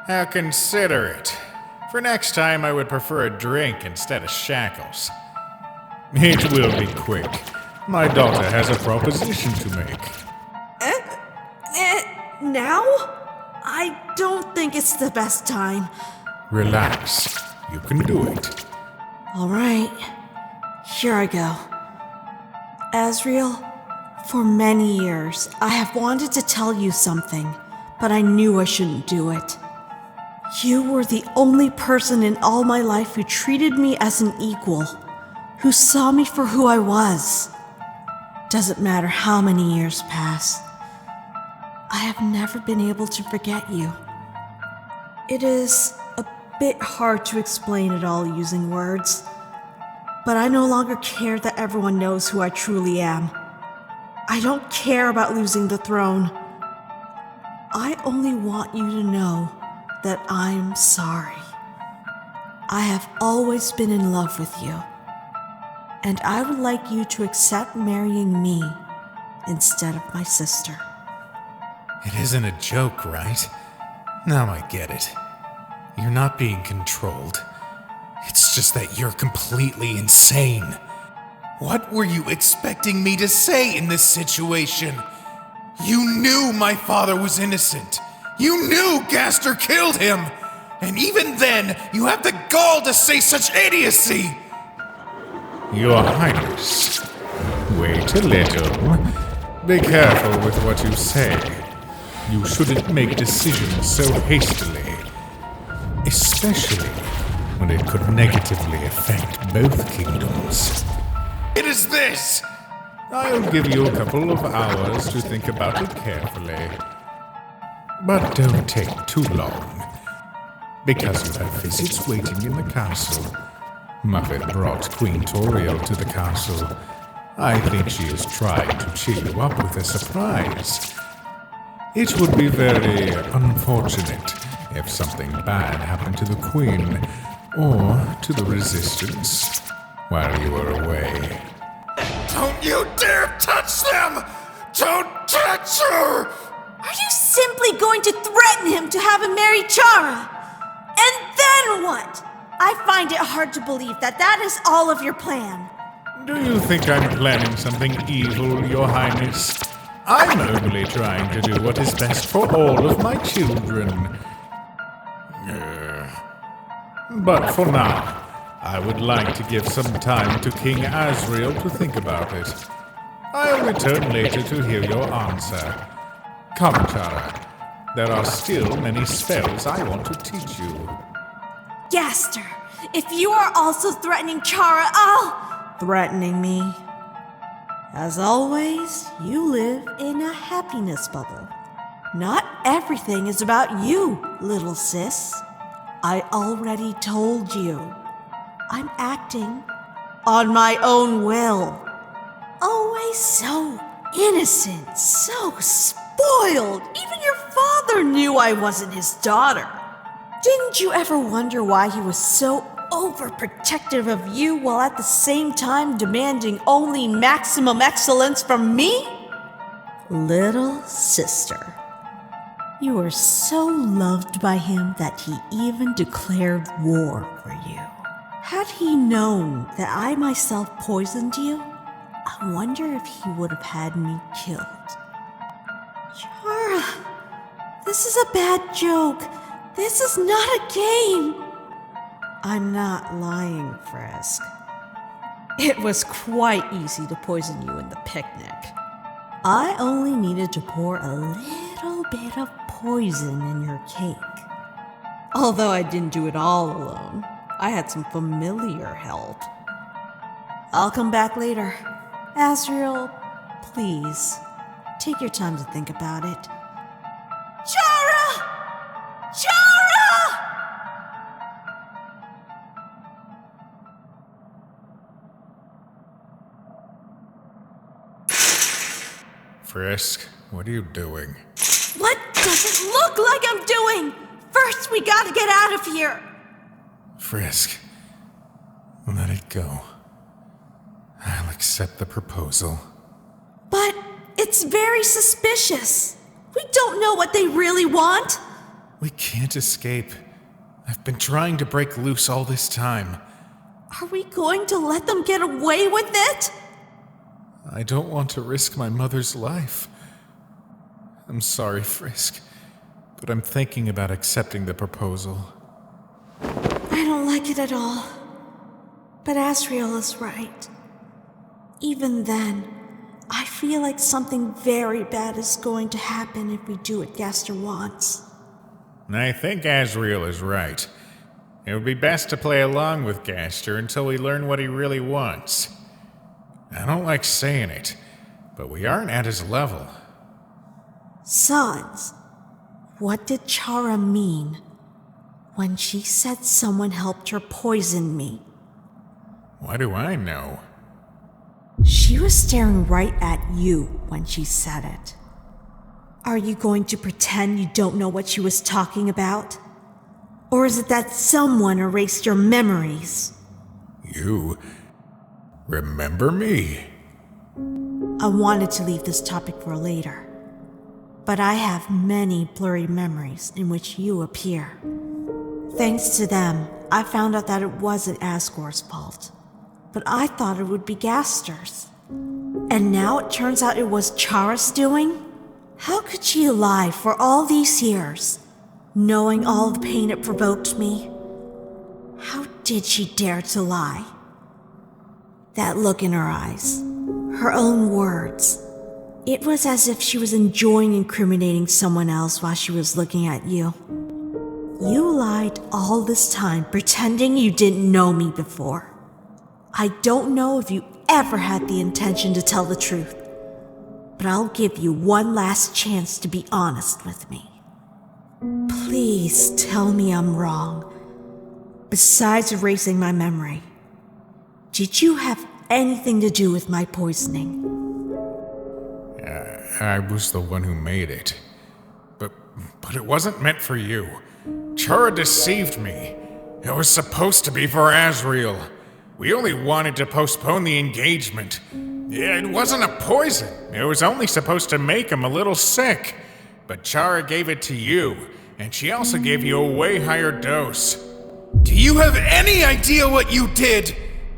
How considerate. For next time, I would prefer a drink instead of shackles. It will be quick. My daughter has a proposition to make. Now? I don't think it's the best time. Relax. You can do it. All right. Here I go. Asriel, for many years, I have wanted to tell you something, but I knew I shouldn't do it. You were the only person in all my life who treated me as an equal, who saw me for who I was. Doesn't matter how many years pass. I have never been able to forget you. It is a bit hard to explain it all using words, but I no longer care that everyone knows who I truly am. I don't care about losing the throne. I only want you to know that I'm sorry. I have always been in love with you, and I would like you to accept marrying me instead of my sister. It isn't a joke, right? Now I get it. You're not being controlled. It's just that you're completely insane. What were you expecting me to say in this situation? You knew my father was innocent. You knew Gaster killed him. And even then, you have the gall to say such idiocy. Your Highness, wait a little. Be careful with what you say. You shouldn't make decisions so hastily, especially when it could negatively affect both kingdoms. It is this! I'll give you a couple of hours to think about it carefully. But don't take too long, because you have visits waiting in the castle. Muffet brought Queen Toriel to the castle. I think she is trying to cheer you up with a surprise. It would be very unfortunate if something bad happened to the Queen, or to the Resistance, while you were away. Don't you dare touch them! Don't touch her! Are you simply going to threaten him to have him marry Chara? And then what? I find it hard to believe that that is all of your plan. Do you think I'm planning something evil, Your Highness? I'm only trying to do what is best for all of my children. But for now, I would like to give some time to King Asriel to think about it. I'll return later to hear your answer. Come, Chara. There are still many spells I want to teach you. Gaster, if you are also threatening Chara, Threatening me? As always, you live in a happiness bubble. Not everything is about you, little sis. I already told you. I'm acting on my own will. Always so innocent, so spoiled. Even your father knew I wasn't his daughter. Didn't you ever wonder why he was so overprotective of you while at the same time demanding only maximum excellence from me? Little sister, you were so loved by him that he even declared war for you. Had he known that I myself poisoned you, I wonder if he would have had me killed. Chara, this is a bad joke. This is not a game. I'm not lying, Frisk. It was quite easy to poison you in the picnic. I only needed to pour a little bit of poison in your cake. Although I didn't do it all alone. I had some familiar help. I'll come back later. Asriel, please, take your time to think about it. Chara! Chara! Frisk, what are you doing? What does it look like I'm doing? First, we gotta get out of here. Frisk, let it go. I'll accept the proposal. But it's very suspicious. We don't know what they really want. We can't escape. I've been trying to break loose all this time. Are we going to let them get away with it? I don't want to risk my mother's life. I'm sorry, Frisk, but I'm thinking about accepting the proposal. I don't like it at all. But Asriel is right. Even then, I feel like something very bad is going to happen if we do what Gaster wants. I think Asriel is right. It would be best to play along with Gaster until we learn what he really wants. I don't like saying it, but we aren't at his level. Sons, what did Chara mean when she said someone helped her poison me? What do I know? She was staring right at you when she said it. Are you going to pretend you don't know what she was talking about? Or is it that someone erased your memories? You remember me? I wanted to leave this topic for later, but I have many blurry memories in which you appear. Thanks to them, I found out that it wasn't Asgore's fault, but I thought it would be Gaster's. And now it turns out it was Chara's doing? How could she lie for all these years, knowing all the pain it provoked me? How did she dare to lie? That look in her eyes, her own words. It was as if she was enjoying incriminating someone else while she was looking at you. You lied all this time, pretending you didn't know me before. I don't know if you ever had the intention to tell the truth, but I'll give you one last chance to be honest with me. Please tell me I'm wrong. Besides erasing my memory, did you have anything to do with my poisoning? I was the one who made it. But it wasn't meant for you. Chara deceived me. It was supposed to be for Asriel. We only wanted to postpone the engagement. It wasn't a poison. It was only supposed to make him a little sick. But Chara gave it to you, and she also gave you a way higher dose. Do you have any idea what you did?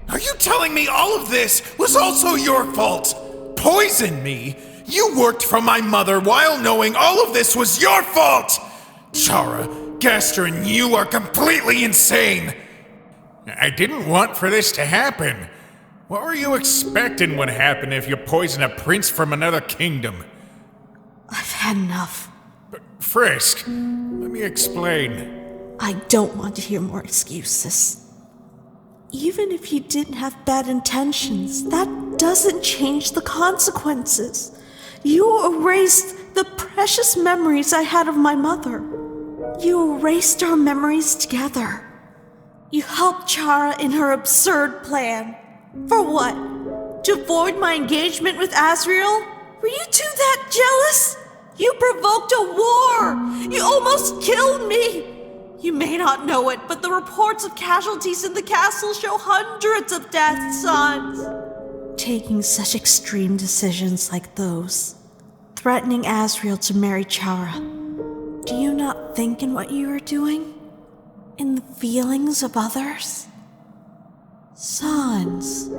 Are you telling me all of this was also your fault? Poison me? You worked for my mother while knowing all of this was your fault! Chara, Gaster, and you are completely insane! I didn't want for this to happen. What were you expecting would happen if you poisoned a prince from another kingdom? I've had enough. But Frisk, let me explain. I don't want to hear more excuses. Even if you didn't have bad intentions, that doesn't change the consequences. You erased the precious memories I had of my mother. You erased our memories together. You helped Chara in her absurd plan. For what? To avoid my engagement with Asriel? Were you two that jealous? You provoked a war! You almost killed me! You may not know it, but the reports of casualties in the castle show hundreds of deaths, sons. Taking such extreme decisions like those, threatening Asriel to marry Chara, do you not think in what you are doing? In the feelings of others? Sons,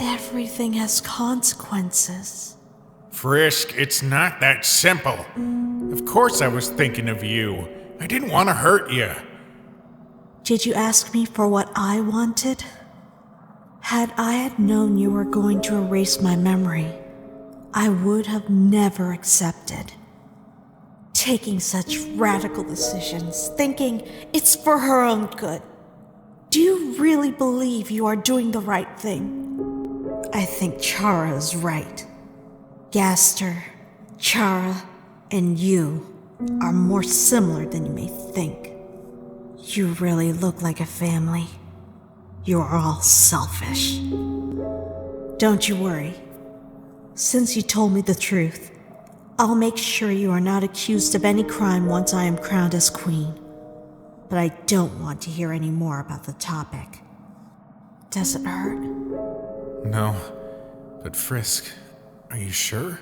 everything has consequences. Frisk, it's not that simple. Of course I was thinking of you. I didn't want to hurt you. Did you ask me for what I wanted? Had I known you were going to erase my memory, I would have never accepted. Taking such radical decisions, thinking it's for her own good. Do you really believe you are doing the right thing? I think Chara is right. Gaster, Chara, and you are more similar than you may think. You really look like a family. You are all selfish. Don't you worry. Since you told me the truth, I'll make sure you are not accused of any crime once I am crowned as queen. But I don't want to hear any more about the topic. Does it hurt? No, but Frisk, are you sure?